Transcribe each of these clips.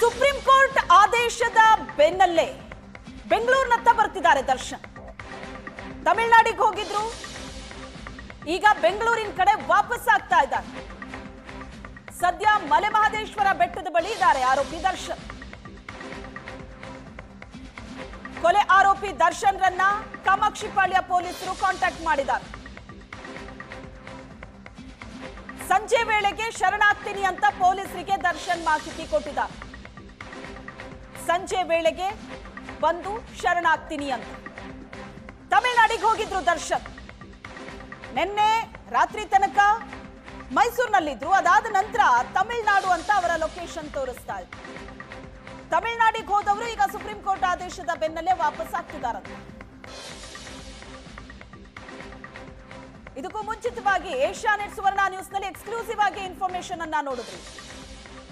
Supreme court ಆದೇಶದ ಬೆನ್ನಲ್ಲೇ ಬೆಂಗಳೂರಿನತ್ತ ಬರ್ತಿದ್ದಾರೆ ದರ್ಶನ್. ತಮಿಳುನಾಡಿಗೆ ಹೋಗಿದ್ರು, ಈಗ ಬೆಂಗಳೂರಿನ ಕಡೆ ವಾಪಸ್ ಆಗ್ತಾ ಇದ್ದಾರೆ. ಸದ್ಯ ಮಲೆ ಮಹದೇಶ್ವರ ಬೆಟ್ಟದ ಬಳಿ ಇದ್ದಾರೆ ಆರೋಪಿ ದರ್ಶನ್. ಕೊಲೆ ಆರೋಪಿ ದರ್ಶನ್ ರನ್ನ ಕಾಮಾಕ್ಷಿಪಾಳ್ಯ ಪೊಲೀಸರು ಕಾಂಟ್ಯಾಕ್ಟ್ ಮಾಡಿದ್ದಾರೆ. ಸಂಜೆ ವೇಳೆಗೆ ಶರಣಾಗ್ತೀನಿ ಅಂತ ಪೊಲೀಸರಿಗೆ ದರ್ಶನ್ ಮಾಹಿತಿ ಕೊಟ್ಟಿದ್ದಾರೆ. ಸಂಜೆ ವೇಳೆಗೆ ಬಂದು ಶರಣಾಗ್ತೀನಿ ಅಂತ ತಮಿಳುನಾಡಿಗೆ ಹೋಗಿದ್ರು ದರ್ಶನ್. ನಿನ್ನೆ ರಾತ್ರಿ ತನಕ ಮೈಸೂರಿನಲ್ಲಿದ್ರು, ಅದಾದ ನಂತರ ತಮಿಳುನಾಡು ಅಂತ ಅವರ ಲೊಕೇಶನ್ ತೋರಿಸ್ತಾ ಇದ್ರು. ತಮಿಳುನಾಡಿಗೆ ಹೋದವರು ಈಗ ಸುಪ್ರೀಂ ಕೋರ್ಟ್ ಆದೇಶದ ಬೆನ್ನಲ್ಲೇ ವಾಪಸ್ ಆಗ್ತಿದ್ದಾರಂತೆ. ಇದಕ್ಕೂ ಮುಂಚಿತವಾಗಿ ಏಷ್ಯಾನೆಟ್ ಸುವರ್ಣ ನ್ಯೂಸ್ ನಲ್ಲಿ ಎಕ್ಸ್ಕ್ಲೂಸಿವ್ ಆಗಿ ಇನ್ಫಾರ್ಮೇಶನ್ ಅನ್ನ ನೋಡಿದ್ರಿ.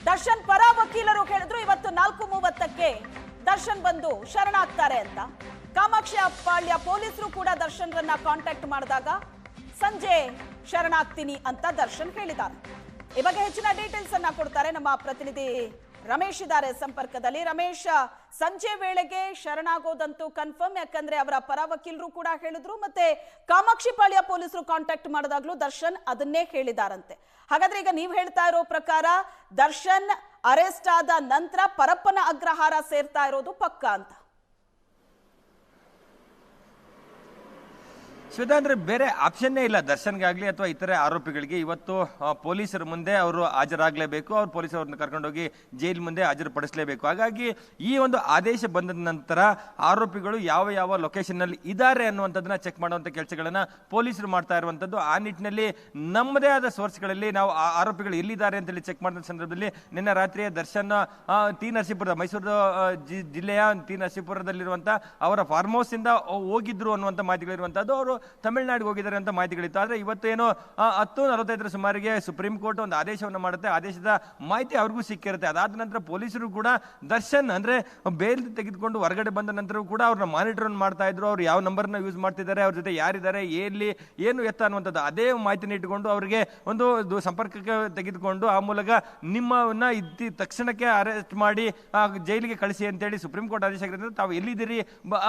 ದರ್ಶನ್ ಪರ ವಕೀಲರು ಹೇಳಿದ್ರು ಇವತ್ತು 4:30ಕ್ಕೆ ದರ್ಶನ್ ಬಂದು ಶರಣಾಗ್ತಾರೆ ಅಂತ. ಕಾಮಾಕ್ಷಿಪಾಳ್ಯ ಪೊಲೀಸರು ಕೂಡ ದರ್ಶನ್ ರನ್ನ ಕಾಂಟ್ಯಾಕ್ಟ್ ಮಾಡಿದಾಗ ಸಂಜೆ ಶರಣಾಗ್ತೀನಿ ಅಂತ ದರ್ಶನ್ ಹೇಳಿದ್ದಾರೆ. ಈ ಬಗ್ಗೆ ಹೆಚ್ಚಿನ ಡೀಟೇಲ್ಸ್ ಅನ್ನ ಕೊಡ್ತಾರೆ ನಮ್ಮ ಪ್ರತಿನಿಧಿ ರಮೇಶ್ ಇದ್ದಾರೆ ಸಂಪರ್ಕದಲ್ಲಿ. ರಮೇಶ್, ಸಂಜೆ ವೇಳೆಗೆ ಶರಣಾಗೋದಂತೂ ಕನ್ಫರ್ಮ್, ಯಾಕಂದ್ರೆ ಅವರ ಪರ ವಕೀಲರು ಕೂಡ ಹೇಳಿದ್ರು, ಮತ್ತೆ ಕಾಮಾಕ್ಷಿಪಾಳ್ಯ ಪೊಲೀಸರು ಕಾಂಟ್ಯಾಕ್ಟ್ ಮಾಡಿದಾಗ್ಲೂ ದರ್ಶನ್ ಅದನ್ನೇ ಹೇಳಿದಾರಂತೆ. ಹಾಗಾದ್ರೆ ಈಗ ನೀವು ಹೇಳ್ತಾ ಇರೋ ಪ್ರಕಾರ ದರ್ಶನ್ ಅರೆಸ್ಟ್ ಆದ ನಂತರ ಪರಪ್ಪನ ಅಗ್ರಹಾರ ಸೇರ್ತಾ ಇರೋದು ಪಕ್ಕ ಅಂತ? ಶ್ವೇತಾ, ಅಂದ್ರೆ ಬೇರೆ ಆಪ್ಷನ್ನೇ ಇಲ್ಲ ದರ್ಶನ್ಗಾಗ್ಲಿ ಅಥವಾ ಇತರೆ ಆರೋಪಿಗಳಿಗೆ. ಇವತ್ತು ಪೊಲೀಸರ ಮುಂದೆ ಅವರು ಹಾಜರಾಗಲೇಬೇಕು, ಅವ್ರು ಪೊಲೀಸರನ್ನ ಕರ್ಕೊಂಡೋಗಿ ಜೈಲ್ ಮುಂದೆ ಹಾಜರುಪಡಿಸಲೇಬೇಕು. ಹಾಗಾಗಿ ಈ ಒಂದು ಆದೇಶ ಬಂದ ನಂತರ ಆರೋಪಿಗಳು ಯಾವ ಯಾವ ಲೊಕೇಶನ್ ನಲ್ಲಿ ಇದ್ದಾರೆ ಅನ್ನುವಂಥದ್ದನ್ನ ಚೆಕ್ ಮಾಡುವಂತ ಕೆಲಸಗಳನ್ನ ಪೊಲೀಸರು ಮಾಡ್ತಾ ಇರುವಂತದ್ದು. ಆ ನಿಟ್ಟಿನಲ್ಲಿ ನಮ್ಮದೇ ಆದ ಸೋರ್ಸ್ಗಳಲ್ಲಿ ನಾವು ಆರೋಪಿಗಳು ಎಲ್ಲಿದ್ದಾರೆ ಅಂತೇಳಿ ಚೆಕ್ ಮಾಡಿದ ಸಂದರ್ಭದಲ್ಲಿ ನಿನ್ನೆ ರಾತ್ರಿ ದರ್ಶನ್ ಟಿ ನರಸೀಪುರದ ಮೈಸೂರು ಜಿಲ್ಲೆಯ ಟಿ ನರಸೀಪುರದಲ್ಲಿರುವಂತ ಅವರ ಫಾರ್ಮ್ ಹೌಸ್ ಇಂದ ಹೋಗಿದ್ರು ಅನ್ನುವಂಥ ಮಾಹಿತಿಗಳಿರುವಂತದ್ದು. ಅವರು ತಮಿಳುನಾಡಿಗೆ ಹೋಗಿದ್ದಾರೆ ಅಂತ ಮಾಹಿತಿಗಳಿತ್ತು. ಆದ್ರೆ ಇವತ್ತೇನು 10:45 ಸುಮಾರಿಗೆ ಸುಪ್ರೀಂ ಕೋರ್ಟ್ ಒಂದು ಆದೇಶವನ್ನು ಮಾಡುತ್ತೆ. ಆದೇಶದ ಮಾಹಿತಿ ಅವ್ರಿಗೂ ಸಿಕ್ಕಿರುತ್ತೆ. ಅದಾದ ನಂತರ ಪೊಲೀಸರು ಕೂಡ ದರ್ಶನ್ ಅಂದ್ರೆ ಬೇಲ್ ತೆಗೆದುಕೊಂಡು ಹೊರಗಡೆ ಬಂದ ನಂತರ ಕೂಡ ಅವ್ರನ್ನ ಮಾನಿಟರ್ ಮಾಡ್ತಾ ಇದ್ರು. ಅವ್ರು ಯಾವ ನಂಬರ್ನ ಯೂಸ್ ಮಾಡ್ತಿದ್ದಾರೆ, ಅವ್ರ ಜೊತೆ ಯಾರಿದ್ದಾರೆ, ಎಲ್ಲಿ ಏನು ಎತ್ತ ಅನ್ನುವಂಥದ್ದು ಅದೇ ಮಾಹಿತಿನ ಇಟ್ಟುಕೊಂಡು ಅವರಿಗೆ ಒಂದು ಸಂಪರ್ಕಕ್ಕೆ ತೆಗೆದುಕೊಂಡು ಆ ಮೂಲಕ ನಿಮ್ಮನ್ನ ತಕ್ಷಣಕ್ಕೆ ಅರೆಸ್ಟ್ ಮಾಡಿ ಜೈಲಿಗೆ ಕಳಿಸಿ ಅಂತೇಳಿ ಸುಪ್ರೀಂ ಕೋರ್ಟ್ ಆದೇಶ ಆಗಿರೋದ್ರಿಂದ ತಾವು ಎಲ್ಲಿದ್ದೀರಿ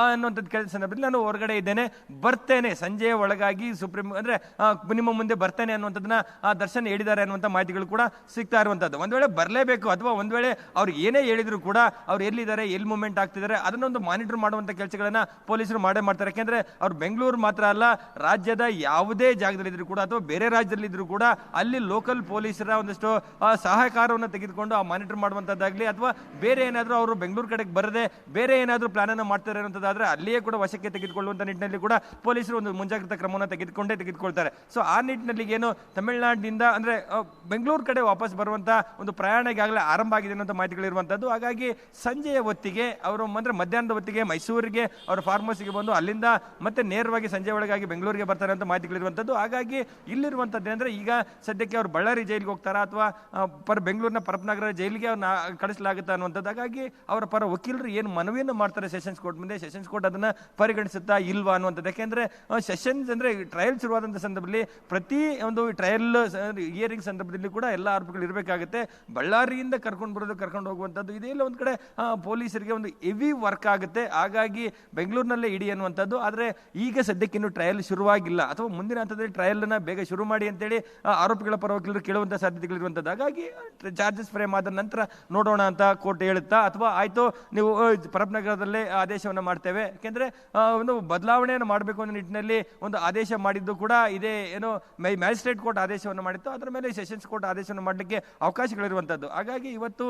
ಅನ್ನುವಂಥದ್ದು ಕೇಳಿದ ಸಂದರ್ಭದಲ್ಲಿ ನಾನು ಹೊರಗಡೆ ಇದ್ದೇನೆ, ಬರ್ತೇನೆ, ಸಂಜೆಯ ಒಳಗಾಗಿ ಸುಪ್ರೀಂ ಅಂದ್ರೆ ನಿಮ್ಮ ಮುಂದೆ ಬರ್ತೇನೆ ಅನ್ನುವಂಥದ್ದನ್ನ ದರ್ಶನ್ ಹೇಳಿದ್ದಾರೆ ಅನ್ನುವಂಥ ಮಾಹಿತಿಗಳು ಕೂಡ ಸಿಗ್ತಾ ಇರುವಂತದ್ದು. ಒಂದ್ ವೇಳೆ ಬರಲೇಬೇಕು ಅಥವಾ ಒಂದ್ ವೇಳೆ ಅವ್ರು ಏನೇ ಹೇಳಿದ್ರು ಕೂಡ ಅವ್ರು ಎಲ್ಲಿದ್ದಾರೆ, ಎಲ್ಲಿ ಮೂವ್ಮೆಂಟ್ ಆಗ್ತಿದ್ದಾರೆ ಅದನ್ನೊಂದು ಮಾನಿಟರ್ ಮಾಡುವಂತ ಕೆಲಸಗಳನ್ನ ಪೊಲೀಸರು ಮಾಡೇ ಮಾಡ್ತಾರೆ. ಯಾಕೆಂದ್ರೆ ಅವ್ರು ಬೆಂಗಳೂರು ಮಾತ್ರ ಅಲ್ಲ, ರಾಜ್ಯದ ಯಾವುದೇ ಜಾಗದಲ್ಲಿದ್ರು ಕೂಡ ಅಥವಾ ಬೇರೆ ರಾಜ್ಯದಲ್ಲಿ ಇದ್ರು ಕೂಡ ಅಲ್ಲಿ ಲೋಕಲ್ ಪೊಲೀಸರ ಒಂದಷ್ಟು ಸಹಕಾರವನ್ನು ತೆಗೆದುಕೊಂಡು ಆ ಮಾನಿಟರ್ ಮಾಡುವಂತದ್ದಾಗ್ಲಿ ಅಥವಾ ಬೇರೆ ಏನಾದ್ರೂ ಅವರು ಬೆಂಗಳೂರು ಕಡೆಗೆ ಬರದೆ ಬೇರೆ ಏನಾದ್ರೂ ಪ್ಲಾನ್ ಅನ್ನು ಮಾಡ್ತಾರೆ ಅನ್ನೋದಾದ್ರೆ ಅಲ್ಲಿಯೇ ಕೂಡ ವಶಕ್ಕೆ ತೆಗೆದುಕೊಳ್ಳುವಂತ ನಿಟ್ಟಿನಲ್ಲಿ ಕೂಡ ಪೊಲೀಸರು ಒಂದು ಮುಂಜಾಗ್ರತಾ ಕ್ರಮವನ್ನು ತೆಗೆದುಕೊಳ್ತಾರೆ. ಸೊ ಆ ನಿಟ್ಟಿನಲ್ಲಿ ಏನು ತಮಿಳುನಾಡಿನಿಂದ ಅಂದ್ರೆ ಬೆಂಗಳೂರು ಕಡೆ ವಾಪಸ್ ಬರುವಂತ ಒಂದು ಪ್ರಯಾಣ ಈಗಾಗಲೇ ಆರಂಭ ಆಗಿದೆ ಅನ್ನೋ ಮಾಹಿತಿಗಳಿರುವಂತದ್ದು. ಹಾಗಾಗಿ ಸಂಜೆಯ ಹೊತ್ತಿಗೆ ಅವರು ಅಂದ್ರೆ ಮಧ್ಯಾಹ್ನದ ಹೊತ್ತಿಗೆ ಮೈಸೂರಿಗೆ ಅವರ ಫಾರ್ಮ್ ಹೌಸ್ಗೆ ಬಂದು ಅಲ್ಲಿಂದ ಮತ್ತೆ ನೇರವಾಗಿ ಸಂಜೆ ಒಳಗಾಗಿ ಬೆಂಗಳೂರಿಗೆ ಬರ್ತಾರೆ ಅಂತ ಮಾಹಿತಿಗಳಿರುವಂತದ್ದು. ಹಾಗಾಗಿ ಇಲ್ಲಿರುವಂತದ್ದು ಅಂದ್ರೆ ಈಗ ಸದ್ಯಕ್ಕೆ ಅವರು ಬಳ್ಳಾರಿ ಜೈಲಿಗೆ ಹೋಗ್ತಾರಾ ಅಥವಾ ಬೆಂಗಳೂರಿನ ಪರಪ್ಪನಗರ ಜೈಲಿಗೆ ಅವ್ರನ್ನ ಕಳಿಸಲಾಗುತ್ತಾ ಅನ್ನುವಂಥದ್ದು. ಹಾಗಾಗಿ ಅವರ ಪರ ವಕೀಲರು ಏನು ಮನವಿಯನ್ನು ಮಾಡ್ತಾರೆ ಸೆಷನ್ಸ್ ಕೋರ್ಟ್ ಮುಂದೆ, ಸೆಷನ್ಸ್ ಕೋರ್ಟ್ ಅದನ್ನ ಪರಿಗಣಿಸುತ್ತಾ ಇಲ್ವಾ ಅನ್ನುವಂಥದ್ದು. ಯಾಕೆಂದ್ರೆ ಸೆಷನ್ಸ್ ಅಂದ್ರೆ ಟ್ರಯಲ್ ಶುರುವಾದಂತಹ ಸಂದರ್ಭದಲ್ಲಿ ಪ್ರತಿ ಒಂದು ಟ್ರಯಲ್ ಹಿಯರಿಂಗ್ ಸಂದರ್ಭದಲ್ಲಿ ಕೂಡ ಎಲ್ಲ ಆರೋಪಿಗಳು ಇರಬೇಕಾಗುತ್ತೆ. ಬಳ್ಳಾರಿಯಿಂದ ಕರ್ಕೊಂಡು ಹೋಗುವಂಥದ್ದು ಇದೆಲ್ಲ ಒಂದ್ ಕಡೆ ಪೊಲೀಸರಿಗೆ ಒಂದು ಹೆವಿ ವರ್ಕ್ ಆಗುತ್ತೆ. ಹಾಗಾಗಿ ಬೆಂಗಳೂರಿನಲ್ಲೇ ಇಡಿ ಅನ್ನುವಂಥದ್ದು. ಆದ್ರೆ ಈಗ ಸದ್ಯಕ್ಕೆ ಇನ್ನು ಟ್ರಯಲ್ ಶುರುವಾಗಿಲ್ಲ ಅಥವಾ ಮುಂದಿನ ಹಂತದಲ್ಲಿ ಟ್ರಯಲ್ ಅನ್ನ ಬೇಗ ಶುರು ಮಾಡಿ ಅಂತೇಳಿ ಆರೋಪಿಗಳ ಪರ ವಕೀಲರು ಕೇಳುವಂತಹ ಸಾಧ್ಯತೆಗಳಿರುವಂಥದ್ದು. ಹಾಗಾಗಿ ಚಾರ್ಜಸ್ ಫ್ರೇಮ್ ಆದ ನಂತರ ನೋಡೋಣ ಅಂತ ಕೋರ್ಟ್ ಹೇಳುತ್ತಾ ಅಥವಾ ಆಯ್ತು ನೀವು ಪರಪ್ಪನಗರದಲ್ಲೇ ಆದೇಶವನ್ನ ಮಾಡ್ತೇವೆ, ಯಾಕೆಂದ್ರೆ ಒಂದು ಬದಲಾವಣೆಯನ್ನು ಮಾಡಬೇಕು ಅನ್ನೋ ನಿಟ್ಟಿನಲ್ಲಿ ಒಂದು ಆದೇಶ ಮಾಡಿದ್ದು ಕೂಡ ಇದೇ ಏನು ಮ್ಯಾಜಿಸ್ಟ್ರೇಟ್ ಕೋರ್ಟ್ ಆದೇಶವನ್ನು ಮಾಡಿತ್ತು, ಅದರ ಮೇಲೆ ಸೆಷನ್ಸ್ ಕೋರ್ಟ್ ಆದೇಶವನ್ನು ಮಾಡಲಿಕ್ಕೆ ಅವಕಾಶಗಳಿರುವಂತದ್ದು. ಹಾಗಾಗಿ ಇವತ್ತು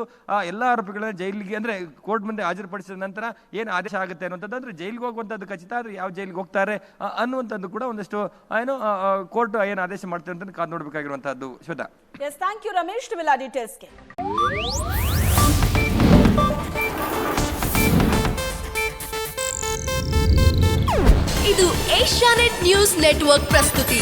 ಎಲ್ಲ ಆರೋಪಿಗಳನ್ನ ಜೈಲಿಗೆ ಅಂದ್ರೆ ಕೋರ್ಟ್ ಮುಂದೆ ಹಾಜರುಪಡಿಸಿದ ನಂತರ ಏನು ಆದೇಶ ಆಗುತ್ತೆ ಅನ್ನುವಂಥದ್ದು, ಅಂದ್ರೆ ಜೈಲಿಗೆ ಹೋಗುವಂತದ್ದು ಖಚಿತ, ಆದ್ರೆ ಯಾವ ಜೈಲಿಗೆ ಹೋಗ್ತಾರೆ ಅನ್ನುವಂಥದ್ದು ಕೂಡ ಒಂದಷ್ಟು ಏನು ಕೋರ್ಟ್ ಏನು ಆದೇಶ ಮಾಡ್ತಾರೆ ಅಂತ ಕಾದು ನೋಡಬೇಕಾಗಿರುವಂತಹದ್ದು. Shweta, yes, thank you Ramesh ವಿಲ್ ಡೀಟೇಲ್ಸ್ಗೆ. ಇದು ಏಷ್ಯಾನೆಟ್ ನ್ಯೂಸ್ ನೆಟ್ವರ್ಕ್ ಪ್ರಸ್ತುತಿ.